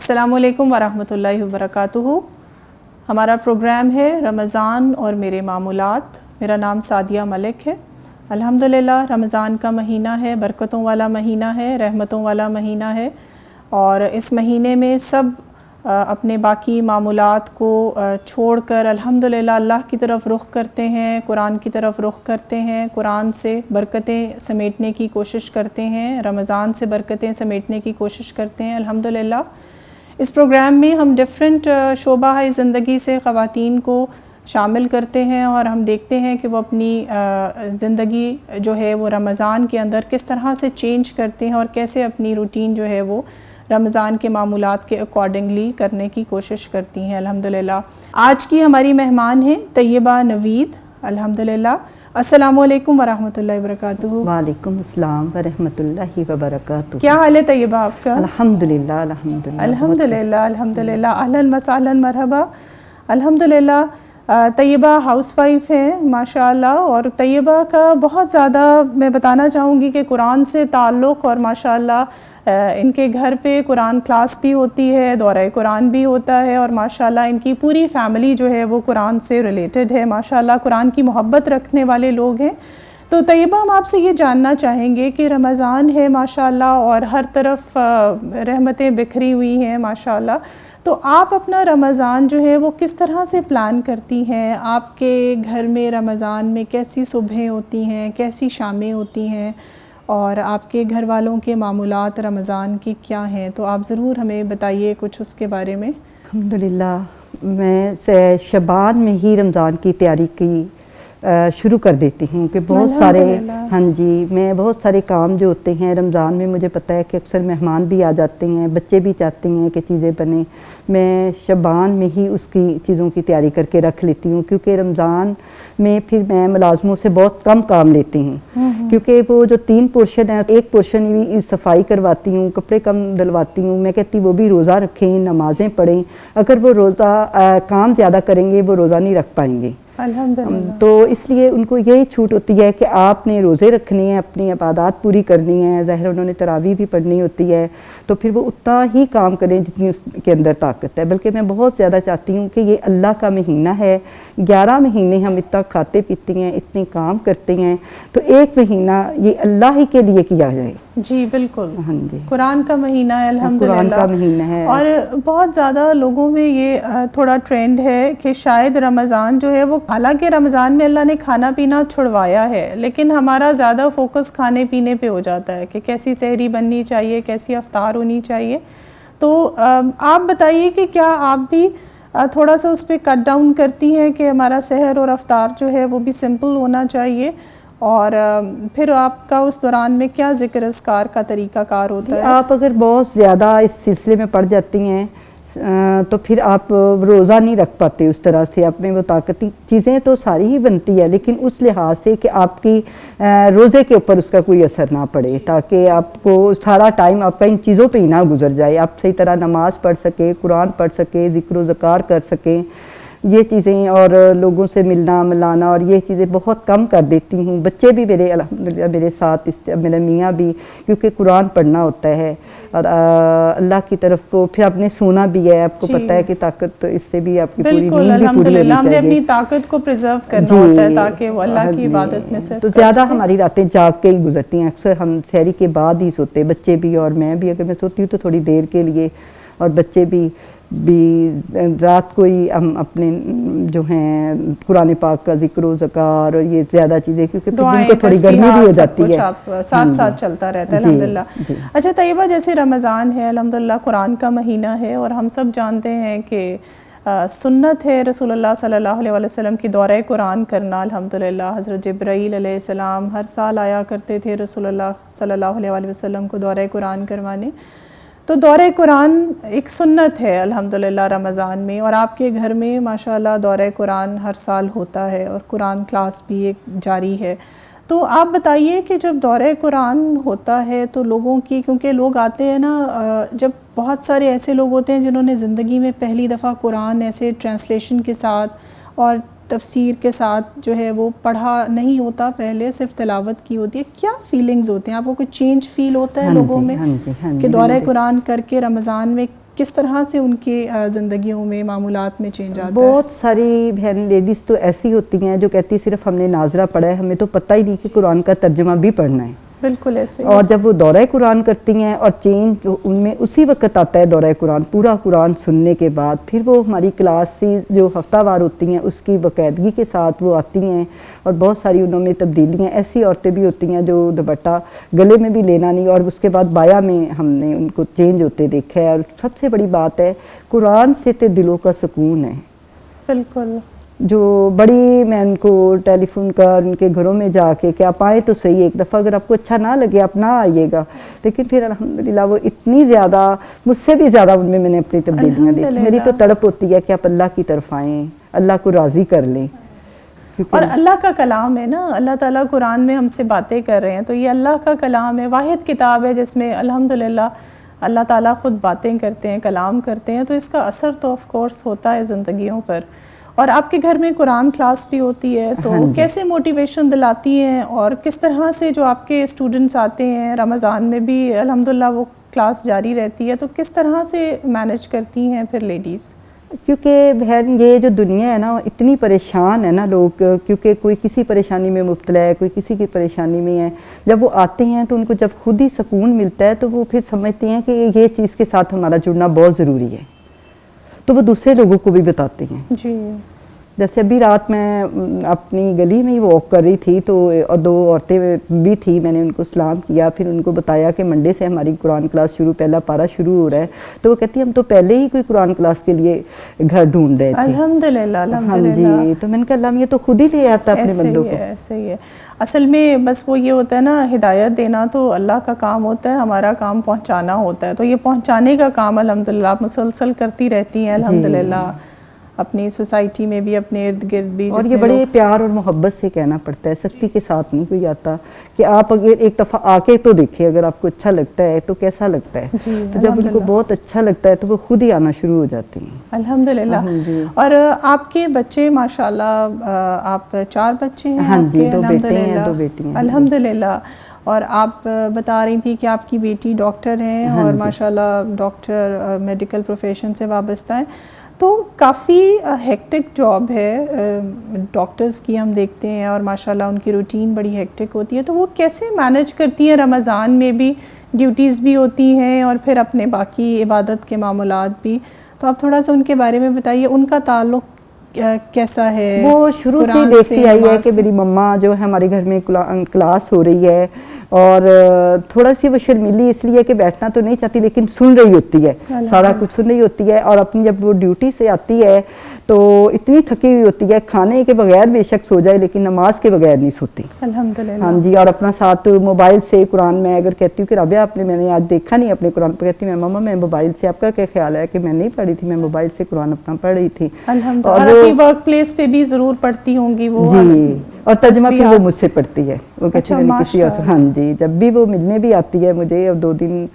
السلام علیکم ورحمۃ اللہ وبرکاتہ. ہمارا پروگرام ہے رمضان اور میرے معمولات. میرا نام سادیہ ملک ہے. الحمدللہ رمضان کا مہینہ ہے، برکتوں والا مہینہ ہے، رحمتوں والا مہینہ ہے، اور اس مہینے میں سب اپنے باقی معمولات کو چھوڑ کر الحمدللہ اللہ کی طرف رخ کرتے ہیں، قرآن کی طرف رخ کرتے ہیں، قرآن سے برکتیں سمیٹنے کی کوشش کرتے ہیں، رمضان سے برکتیں سمیٹنے کی کوشش کرتے ہیں. الحمدللہ اس پروگرام میں ہم ڈفرینٹ شعبہ زندگی سے خواتین کو شامل کرتے ہیں، اور ہم دیکھتے ہیں کہ وہ اپنی زندگی جو ہے وہ رمضان کے اندر کس طرح سے چینج کرتے ہیں، اور کیسے اپنی روٹین جو ہے وہ رمضان کے معمولات کے اکارڈنگلی کرنے کی کوشش کرتی ہیں. الحمدللہ آج کی ہماری مہمان ہیں طیبہ نوید. الحمدللہ السلام علیکم ورحمۃ اللہ وبرکاتہ. وعلیکم السلام ورحمۃ اللہ وبرکاتہ. کیا حال ہے طیبہ آپ کا؟ الحمدللہ الحمدللہ الحمدللہ الحمدللہ. اہلاً وسہلاً مرحبا. الحمدللہ طیبہ ہاؤس وائف ہیں ماشاء اللہ، اور طیبہ کا بہت زیادہ میں بتانا چاہوں گی کہ قرآن سے تعلق، اور ماشاء اللہ ان کے گھر پہ قرآن کلاس بھی ہوتی ہے، دورہ قرآن بھی ہوتا ہے، اور ماشاء اللہ ان کی پوری فیملی جو ہے وہ قرآن سے ریلیٹڈ ہے. ماشاء اللہ قرآن کی محبت رکھنے والے لوگ ہیں. تو طیبہ ہم آپ سے یہ جاننا چاہیں گے کہ رمضان ہے ماشاء اللہ، اور ہر طرف رحمتیں بکھری ہوئی ہیں ماشاء اللہ. تو آپ اپنا رمضان جو ہے وہ کس طرح سے پلان کرتی ہیں؟ آپ کے گھر میں رمضان میں کیسی صبحیں ہوتی ہیں، کیسی شامیں ہوتی ہیں، اور آپ کے گھر والوں کے معمولات رمضان کے کیا ہیں؟ تو آپ ضرور ہمیں بتائیے کچھ اس کے بارے میں. الحمدللہ میں شعبان میں ہی رمضان کی تیاری کی شروع کر دیتی ہوں کہ بہت سارے میں بہت سارے کام جو ہوتے ہیں رمضان میں، مجھے پتہ ہے کہ اکثر مہمان بھی آ جاتے ہیں، بچے بھی چاہتے ہیں کہ چیزیں بنیں. میں شعبان میں ہی اس کی چیزوں کی تیاری کر کے رکھ لیتی ہوں، کیونکہ رمضان میں پھر میں ملازموں سے بہت کم کام لیتی ہوں، کیونکہ وہ جو 3 پورشن ہیں، ایک پورشن بھی صفائی کرواتی ہوں، کپڑے کم دلواتی ہوں. میں کہتی وہ بھی روزہ رکھیں، نمازیں پڑھیں. اگر وہ روزہ کام زیادہ کریں گے وہ روزہ نہیں رکھ پائیں گے. تو اس لیے ان کو یہی چھوٹ ہوتی ہے کہ آپ نے روزے رکھنے ہیں، اپنی عبادات پوری کرنی ہے. ظاہر انہوں نے تراویح بھی پڑھنی ہوتی ہے، تو پھر وہ اتنا ہی کام کریں جتنی اس کے اندر طاقت ہے. بلکہ میں بہت زیادہ چاہتی ہوں کہ یہ اللہ کا مہینہ ہے. 11 مہینے ہم اتنا کھاتے پیتے ہیں، اتنے کام کرتے ہیں، تو ایک مہینہ یہ اللہ ہی کے لیے کیا جائے. جی بالکل. ہاں جی، قرآن کا مہینہ ہے الحمدللہ. قرآن کا مہینہ ہے. اور بہت زیادہ لوگوں میں یہ تھوڑا ٹرینڈ ہے کہ شاید رمضان جو ہے وہ، حالانکہ رمضان میں اللہ نے کھانا پینا چھڑوایا ہے، لیکن ہمارا زیادہ فوکس کھانے پینے پہ ہو جاتا ہے کہ کیسی سحری بننی چاہیے، کیسی افطار ہونی چاہیے. تو آپ بتائیے کہ کیا آپ بھی تھوڑا سا اس پہ کٹ ڈاؤن کرتی ہیں کہ ہمارا سحر اور افطار جو ہے وہ بھی سمپل ہونا چاہیے، اور پھر آپ کا اس دوران میں کیا ذکر اذکار کا طریقہ کار ہوتا ہے؟ آپ اگر بہت زیادہ اس سلسلے میں پڑ جاتی ہیں تو پھر آپ روزہ نہیں رکھ پاتے اس طرح سے. آپ میں وہ طاقتی چیزیں تو ساری ہی بنتی ہے، لیکن اس لحاظ سے کہ آپ کی روزے کے اوپر اس کا کوئی اثر نہ پڑے، تاکہ آپ کو سارا ٹائم آپ کا ان چیزوں پہ ہی نہ گزر جائے. آپ صحیح طرح نماز پڑھ سکیں، قرآن پڑھ سکیں، ذکر و ذکار کر سکیں، یہ چیزیں، اور لوگوں سے ملنا ملانا، اور یہ چیزیں بہت کم کر دیتی ہوں. بچے بھی میرے الحمدللہ میرے ساتھ، میرے میاں بھی، کیونکہ قرآن پڑھنا ہوتا ہے، اور اللہ کی طرف کو پھر آپ نے سونا بھی ہے. آپ کو پتہ ہے کہ طاقت اس سے بھی آپ کی پوری نیند بھی پوری ہونی چاہیے. الحمدللہ ہم نے اپنی طاقت کو پریزرو کرنا ہوتا ہے تاکہ وہ اللہ کی عبادت میں صرف. تو زیادہ ہماری راتیں جاگ کے ہی گزرتی ہیں. اکثر ہم سحری کے بعد ہی سوتے، بچے بھی اور میں بھی. اگر میں سوتی ہوں تو تھوڑی دیر کے لیے، اور بچے بھی رات کو ہی ہم اپنے جو ہیں قرآن پاک کا ذکر و ذکار اور یہ زیادہ چیزیں، کیونکہ دن کو تھوڑی گرمی بھی ہو جاتی ہے، ساتھ ساتھ چلتا رہتا ہے. الحمدللہ. اچھا طیبہ، جیسے رمضان ہے الحمدللہ، قرآن کا مہینہ ہے، اور ہم سب جانتے ہیں کہ سنت ہے رسول اللہ صلی اللہ علیہ وسلم کی دورہ قرآن کرنا. الحمدللہ حضرت جبرائیل علیہ السلام ہر سال آیا کرتے تھے رسول اللہ صلی اللہ علیہ وسلم کو دورہ قرآن کروانے. تو دورہ قرآن ایک سنت ہے الحمدللہ رمضان میں، اور آپ کے گھر میں ماشاءاللہ دورہ قرآن ہر سال ہوتا ہے، اور قرآن کلاس بھی ایک جاری ہے. تو آپ بتائیے کہ جب دورہ قرآن ہوتا ہے تو لوگوں کی، کیونکہ لوگ آتے ہیں نا، جب بہت سارے ایسے لوگ ہوتے ہیں جنہوں نے زندگی میں پہلی دفعہ قرآن ایسے ٹرانسلیشن کے ساتھ اور تفسیر کے ساتھ جو ہے وہ پڑھا نہیں ہوتا، پہلے صرف تلاوت کی ہوتی ہے. کیا فیلنگز ہوتے ہیں آپ کو؟ کوئی چینج فیل ہوتا ہے لوگوں میں کہ دورہ قرآن کر کے رمضان میں کس طرح سے ان کی زندگیوں میں معمولات میں چینج آتا ہے؟ بہت ساری بہن لیڈیز تو ایسی ہوتی ہیں جو کہتی صرف ہم نے ناظرہ پڑھا ہے, ہمیں تو پتہ ہی نہیں کہ قرآن کا ترجمہ بھی پڑھنا ہے. بالکل ایسے. اور جب وہ دورہ قرآن کرتی ہیں اور چینج ان میں اسی وقت آتا ہے دورہ قرآن, پورا قرآن سننے کے بعد پھر وہ ہماری کلاس جو ہفتہ وار ہوتی ہیں اس کی باقاعدگی کے ساتھ وہ آتی ہیں, اور بہت ساری انہوں میں تبدیلیاں. ایسی عورتیں بھی ہوتی ہیں جو دوپٹہ گلے میں بھی لینا نہیں, اور اس کے بعد بایا میں ہم نے ان کو چینج ہوتے دیکھا ہے. اور سب سے بڑی بات ہے قرآن سے تو دلوں کا سکون ہے. بالکل. جو بڑی میں ان کو ٹیلی فون کر ان کے گھروں میں جا کے کہ آپ آئیں تو صحیح, ایک دفعہ اگر آپ کو اچھا نہ لگے آپ نہ آئیے گا, لیکن پھر الحمدللہ وہ اتنی زیادہ, مجھ سے بھی زیادہ ان میں نے اپنی تبدیلیاں دیکھی. میری تو تڑپ ہوتی ہے کہ آپ اللہ کی طرف آئیں, اللہ کو راضی کر لیں. اور اللہ کا کلام ہے نا, اللہ تعالیٰ قرآن میں ہم سے باتیں کر رہے ہیں, تو یہ اللہ کا کلام ہے, واحد کتاب ہے جس میں الحمدللہ اللہ تعالیٰ خود باتیں کرتے ہیں, کلام کرتے ہیں, تو اس کا اثر تو آف کورس ہوتا ہے زندگیوں پر. اور آپ کے گھر میں قرآن کلاس بھی ہوتی ہے, تو کیسے موٹیویشن دلاتی ہیں, اور کس طرح سے جو آپ کے اسٹوڈنٹس آتے ہیں رمضان میں بھی الحمدللہ وہ کلاس جاری رہتی ہے, تو کس طرح سے مینیج کرتی ہیں پھر لیڈیز؟ کیونکہ بہن یہ جو دنیا ہے نا اتنی پریشان ہے نا لوگ, کیونکہ کوئی کسی پریشانی میں مبتلا ہے, کوئی کسی کی پریشانی میں ہے. جب وہ آتے ہیں تو ان کو جب خود ہی سکون ملتا ہے تو وہ پھر سمجھتے ہیں کہ یہ چیز کے ساتھ ہمارا جڑنا بہت ضروری ہے, تو وہ دوسرے لوگوں کو بھی بتاتے ہیں. جی. جیسے ابھی رات میں اپنی گلی میں ہی واک کر رہی تھی, تو دو عورتیں بھی تھی, میں نے ان کو سلام کیا, پھر ان کو بتایا کہ منڈے سے ہماری قرآن کلاس شروع, پہلا پارہ شروع ہو رہا ہے. تو وہ کہتی ہم تو پہلے ہی کوئی قرآن کلاس کے لیے گھر ڈھونڈ رہے تھے. الحمدللہ. ہاں جی, تو میں نے کہا اللہ یہ تو خود ہی لے آتا اپنے بندوں کو. ایسے ہی ہے اصل میں, بس وہ یہ ہوتا ہے نا, ہدایت دینا تو اللہ کا کام ہوتا ہے, ہمارا کام پہنچانا ہوتا ہے. تو یہ پہنچانے کا کام الحمدللہ آپ مسلسل کرتی رہتی ہیں الحمدللہ, اپنی سوسائٹی میں بھی, اپنے ارد گرد بھی. اور یہ بڑے پیار اور محبت سے کہنا پڑتا ہے, سختی کے ساتھ نہیں کوئی آتا, کہ آپ اگر ایک دفعہ آ کے تو دیکھیں, اگر آپ کو اچھا لگتا ہے تو کیسا لگتا ہے. تو جب ان کو بہت اچھا لگتا ہے تو وہ خود ہی آنا شروع ہو جاتے ہیں الحمدللہ. اور آپ کے بچے ماشاءاللہ, آپ 4 بچے ہیں؟ ہاں جی, 2 بیٹے ہیں 2 بیٹی ہیں الحمدللہ. اور آپ بتا رہی تھی کہ آپ کی بیٹی ڈاکٹر ہیں, اور ماشاءاللہ ڈاکٹر میڈیکل پروفیشن سے وابستہ ہیں, تو کافی ہیکٹک جاب ہے ڈاکٹرز کی, ہم دیکھتے ہیں, اور ماشاءاللہ ان کی روٹین بڑی ہیکٹک ہوتی ہے. تو وہ کیسے مینیج کرتی ہیں؟ رمضان میں بھی ڈیوٹیز بھی ہوتی ہیں اور پھر اپنے باقی عبادت کے معاملات بھی, تو آپ تھوڑا سا ان کے بارے میں بتائیے, ان کا تعلق کیسا ہے؟ وہ شروع سے دیکھتی آئی ہے کہ میری مما جو ہے ہمارے گھر میں کلاس ہو رہی ہے, اور تھوڑا سی وہ شرمیلی اس لیے کہ بیٹھنا تو نہیں چاہتی, لیکن سن رہی ہوتی ہے, سارا کچھ سن رہی ہوتی ہے. اور اپنی جب وہ ڈیوٹی سے آتی ہے تو اتنی تھکی ہوئی ہوتی ہے, کھانے کے بغیر بے شک سو جائے لیکن نماز کے بغیر نہیں سوتی الحمدللہ. ہاں جی. اور اپنا ساتھ موبائل سے قرآن, میں اگر کہتی ہوں کہ رابعہ آپ نے, میں نے آج دیکھا نہیں اپنے قرآن پہ, کہتی میں ماما میں موبائل سے, آپ کا کیا خیال ہے کہ میں نہیں پڑھی تھی, میں موبائل سے قرآن اپنا پڑھ رہی تھی. الحمدللہ. اور اپنی ورک پلیس پہ بھی ضرور پڑھتی ہوں گی وہ جی, اور ترجمہ پھر وہ مجھ سے پڑھتی ہے. وہ کہتی ہے کسی اور, ہاں جی, جب بھی وہ ملنے بھی آتی ہے مجھے, اور 2 دن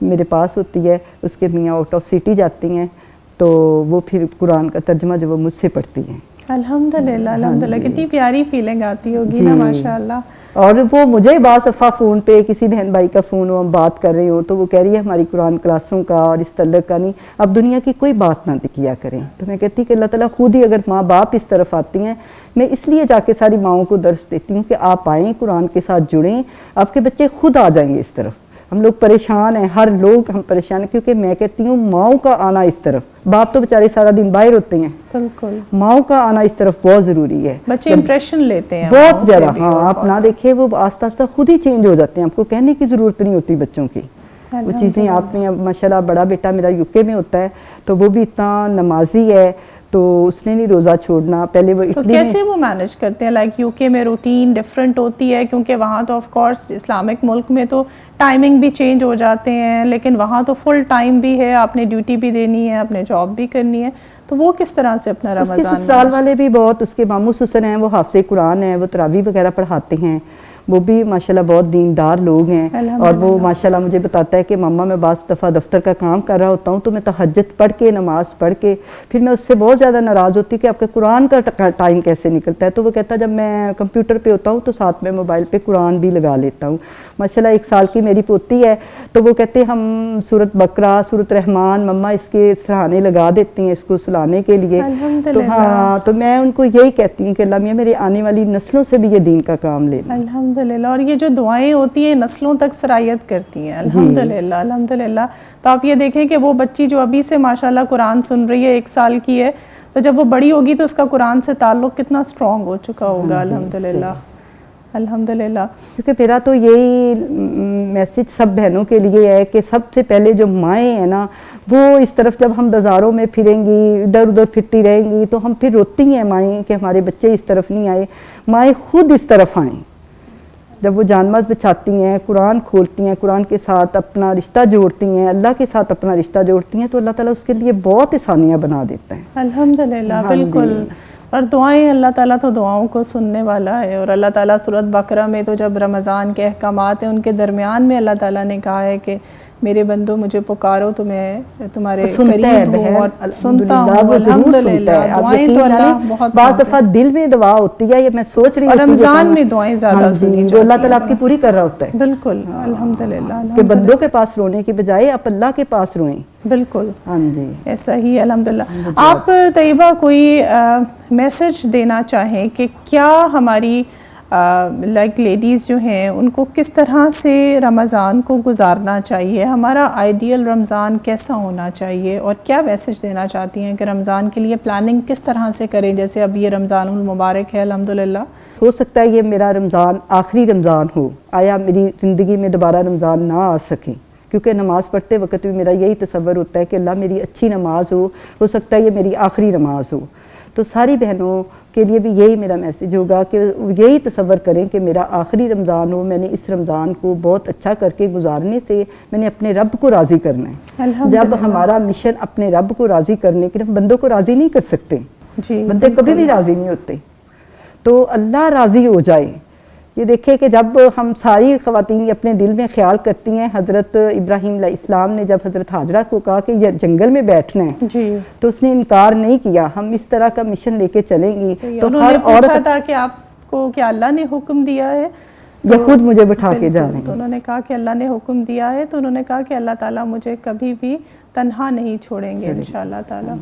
میرے پاس ہوتی ہے, اس کے میاں آؤٹ آف سٹی جاتی ہیں, تو وہ پھر قرآن کا ترجمہ جو وہ مجھ سے پڑھتی ہیں. الحمدللہ. الحمدللہ. کتنی پیاری فیلنگ آتی ہوگی نا ماشاءاللہ. اور وہ مجھے بعض دفعہ فون پہ کسی بہن بھائی کا فون ہو, ہم بات کر رہے ہوں, تو وہ کہہ رہی ہے ہماری قرآن کلاسوں کا اور اس تعلق کا نہیں, اب دنیا کی کوئی بات نہ کیا کریں. تو میں کہتی کہ اللہ تعالیٰ خود ہی, اگر ماں باپ اس طرف آتی ہیں, میں اس لیے جا کے ساری ماؤں کو درس دیتی ہوں کہ آپ آئیں, قرآن کے ساتھ جڑیں, آپ کے بچے خود آ جائیں گے اس طرف. ہم لوگ پریشان ہیں, ہر لوگ ہم پریشان ہیں, کیونکہ میں کہتی ہوں ماؤں کا آنا اس طرف, باپ تو بیچارے سارا دن باہر ہوتے ہیں, بالکل, ماؤں کا آنا اس طرف بہت ضروری ہے. بچے امپریشن لیتے ہیں بہت زیادہ. ہاں, آپ نہ دیکھیں وہ آہستہ آہستہ خود ہی چینج ہو جاتے ہیں, آپ کو کہنے کی ضرورت نہیں ہوتی بچوں کی. وہ چیزیں آپ نے, ماشاءاللہ بڑا بیٹا میرا UK میں ہوتا ہے, تو وہ بھی اتنا نمازی ہے, تو اس نے نہیں روزہ چھوڑنا. پہلے وہ تو کیسے وہ مینیج کرتے ہیں؟ لائک UK میں روٹین ڈفرینٹ ہوتی ہے, کیونکہ وہاں تو آف کورس اسلامک ملک میں تو ٹائمنگ بھی چینج ہو جاتے ہیں, لیکن وہاں تو فل ٹائم بھی ہے, آپ نے ڈیوٹی بھی دینی ہے, اپنے جاب بھی کرنی ہے, تو وہ کس طرح سے اپنا رمضان؟ اس کے سسرال والے بھی بہت, اس کے ماموں سسر ہیں وہ حافظ قرآن ہیں, وہ تراویح وغیرہ پڑھاتے ہیں, وہ بھی ماشاءاللہ بہت دیندار لوگ ہیں، اور وہ ماشاءاللہ مجھے بتاتا ہے کہ ماما میں بعض دفعہ دفتر کا کام کر رہا ہوتا ہوں تو میں تہجد پڑھ کے نماز پڑھ کے پھر میں اس سے بہت زیادہ ناراض ہوتی کہ آپ کے قرآن کا ٹائم کیسے نکلتا ہے، تو وہ کہتا ہے جب میں کمپیوٹر پہ ہوتا ہوں تو ساتھ میں موبائل پہ قرآن بھی لگا لیتا ہوں۔ ماشاءاللہ 1 سال کی میری پوتی ہے تو وہ کہتے ہیں ہم سورۃ بقرہ، سورۃ رحمان مما اس کے سراہانے لگا دیتی ہیں اس کو سلانے کے لیے، تو ہاں تو میں ان کو یہی کہتی ہوں کہ اللہ میاں میرے آنے والی نسلوں سے بھی یہ دین کا کام لے لیں۔ الحمدللہ، اور یہ جو دعائیں ہوتی ہیں نسلوں تک سرایت کرتی ہیں، الحمدللہ الحمدللہ۔ تو آپ یہ دیکھیں کہ وہ بچی جو ابھی سے ماشاءاللہ قرآن سن رہی ہے، 1 سال کی ہے، تو جب وہ بڑی ہوگی تو اس کا قرآن سے تعلق کتنا سٹرونگ ہو چکا ہوگا۔ الحمدللہ الحمدللہ۔ کیونکہ میرا تو یہی میسج سب بہنوں کے لیے ہے کہ سب سے پہلے جو مائیں ہیں نا، وہ اس طرف جب ہم بازاروں میں پھریں گی، ادھر ادھر پھرتی رہیں گی تو ہم پھر روتی ہیں مائیں کہ ہمارے بچے اس طرف نہیں آئے۔ مائیں خود اس طرف آئیں، جب وہ جانماز بچھاتی ہیں، قرآن کھولتی ہیں، قرآن کے ساتھ اپنا رشتہ جوڑتی ہیں، اللہ کے ساتھ اپنا رشتہ جوڑتی ہیں، تو اللہ تعالیٰ اس کے لیے بہت آسانیاں بنا دیتا ہے۔ الحمدللہ بالکل۔ اور دعائیں، اللہ تعالیٰ تو دعاؤں کو سننے والا ہے، اور اللہ تعالیٰ سورۃ بقرہ میں تو جب رمضان کے احکامات ہیں ان کے درمیان میں اللہ تعالیٰ نے کہا ہے کہ میرے بندو مجھے پکارو تو میں تمہارے قریب ہوں اور سنتا ہوں۔ الحمدللہ، دعائیں تو اللہ بہت بعض دفعہ دل میں دعا ہوتی ہے، یہ میں سوچ رہی ہوں، اور رمضان میں دعائیں زیادہ سنی جاتی ہیں، اللہ تعالیٰ آپ کی پوری کر رہا ہوتا ہے۔ بالکل الحمدللہ، کہ بندوں کے پاس رونے کی بجائے آپ اللہ کے پاس روئیں۔ بالکل ہاں جی، ایسا ہی الحمدللہ۔ آپ طیبہ کوئی میسج دینا چاہیں کہ کیا ہماری لائک لیڈیز جو ہیں ان کو کس طرح سے رمضان کو گزارنا چاہیے، ہمارا آئیڈیل رمضان کیسا ہونا چاہیے، اور کیا میسج دینا چاہتی ہیں کہ رمضان کے لیے پلاننگ کس طرح سے کریں؟ جیسے اب یہ رمضان المبارک ہے الحمدللہ، ہو سکتا ہے یہ میرا رمضان آخری رمضان ہو، آیا میری زندگی میں دوبارہ رمضان نہ آ سکے، کیونکہ نماز پڑھتے وقت بھی میرا یہی تصور ہوتا ہے کہ اللہ میری اچھی نماز ہو سکتا ہے یہ میری آخری نماز ہو۔ تو ساری بہنوں کے لیے بھی یہی میرا میسج ہوگا کہ یہی تصور کریں کہ میرا آخری رمضان ہو، میں نے اس رمضان کو بہت اچھا کر کے گزارنے سے میں نے اپنے رب کو راضی کرنا ہے۔ جب ہمارا مشن اپنے رب کو راضی کرنے کے لیے، ہم بندوں کو راضی نہیں کر سکتے، بندے کبھی بھی راضی نہیں ہوتے، تو اللہ راضی ہو جائے۔ یہ دیکھیں کہ جب ہم ساری خواتین اپنے دل میں خیال کرتی ہیں، حضرت ابراہیم علیہ السلام نے جب حضرت حاجرہ کو کہا کہ یہ جنگل میں بیٹھنا ہے تو اس نے انکار نہیں کیا۔ ہم اس طرح کا مشن لے کے چلیں گی تو ہر عورت تھا کہ آپ کو کیا اللہ نے حکم دیا ہے، یہ خود مجھے بٹھا کے جا رہے ہیں، تو انہوں نے کہا کہ اللہ نے حکم دیا ہے، تو انہوں نے کہا کہ اللہ تعالیٰ مجھے کبھی بھی تنہا نہیں چھوڑیں گے انشاءاللہ تعالیٰ۔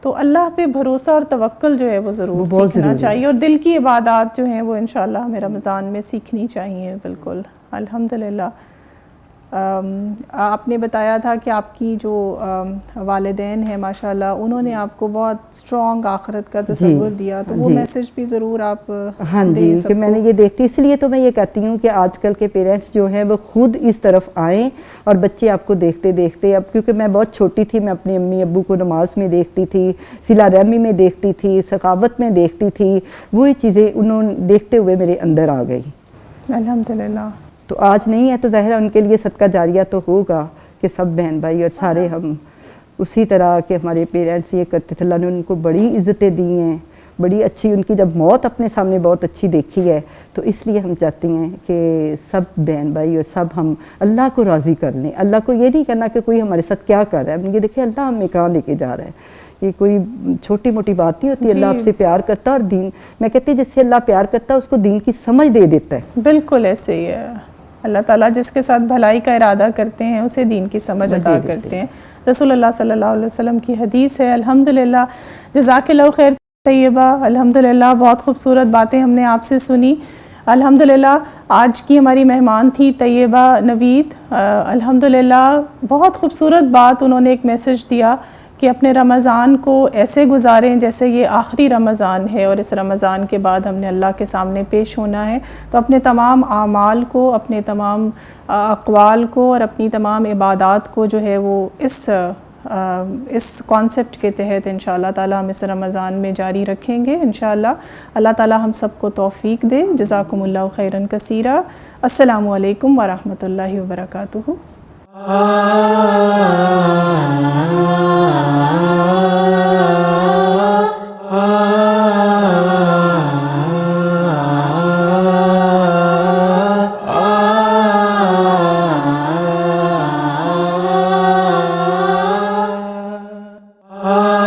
تو اللہ پہ بھروسہ اور توکل جو ہے وہ ضرور سیکھنا چاہیے، اور دل کی عبادات جو ہیں وہ انشاءاللہ ہمیں رمضان میں سیکھنی چاہیے۔ بالکل الحمدللہ۔ آپ نے بتایا تھا کہ آپ کی جو والدین ہیں ماشاءاللہ انہوں نے آپ کو بہت سٹرونگ آخرت کا تصور دیا، تو وہ میسج بھی ضرور آپ ہاں جی کہ میں نے یہ دیکھتی، اس لیے تو میں یہ کہتی ہوں کہ آج کل کے پیرنٹس جو ہیں وہ خود اس طرف آئیں، اور بچے آپ کو دیکھتے دیکھتے، اب کیونکہ میں بہت چھوٹی تھی میں اپنے امی ابو کو نماز میں دیکھتی تھی، صلہ رحمی میں دیکھتی تھی، سخاوت میں دیکھتی تھی، وہی چیزیں انہوں نے دیکھتے ہوئے میرے اندر آ گئی الحمدللہ۔ تو آج نہیں ہے تو ظاہر ہے ان کے لیے صدقہ جاریہ تو ہوگا کہ سب بہن بھائی اور سارے ہم اسی طرح کہ ہمارے پیرنٹس یہ کرتے تھے، اللہ نے ان کو بڑی عزتیں دی ہیں، بڑی اچھی، ان کی جب موت اپنے سامنے بہت اچھی دیکھی ہے، تو اس لیے ہم چاہتے ہیں کہ سب بہن بھائی اور سب ہم اللہ کو راضی کر لیں۔ اللہ کو یہ نہیں کرنا کہ کوئی ہمارے ساتھ کیا کر رہا ہے، یہ دیکھیں اللہ ہمیں کہاں لے کے جا رہا ہے، یہ کوئی چھوٹی موٹی بات نہیں ہوتی۔ اللہ آپ سے پیار کرتا ہے، اور دین، میں کہتی ہوں جس سے اللہ پیار کرتا ہے اس کو دین کی سمجھ دے دیتا ہے۔ بالکل ایسے ہی ہے، اللہ تعالیٰ جس کے ساتھ بھلائی کا ارادہ کرتے ہیں اسے دین کی سمجھ عطا کرتے ہیں۔ رسول اللہ صلی اللہ علیہ وسلم کی حدیث ہے۔ الحمدللہ، جزاک اللہ خیر طیبہ، الحمدللہ بہت خوبصورت باتیں ہم نے آپ سے سنی۔ الحمدللہ آج کی ہماری مہمان تھی طیبہ نوید، الحمدللہ بہت خوبصورت بات انہوں نے ایک میسج دیا کہ اپنے رمضان کو ایسے گزاریں جیسے یہ آخری رمضان ہے، اور اس رمضان کے بعد ہم نے اللہ کے سامنے پیش ہونا ہے، تو اپنے تمام اعمال کو، اپنے تمام اقوال کو اور اپنی تمام عبادات کو جو ہے وہ اس کانسیپٹ کے تحت انشاءاللہ تعالی ہم اس رمضان میں جاری رکھیں گے انشاءاللہ۔ اللہ تعالی ہم سب کو توفیق دے۔ جزاکم اللہ خیراً کثیرا۔ السلام علیکم ورحمۃ اللہ وبرکاتہ۔ آ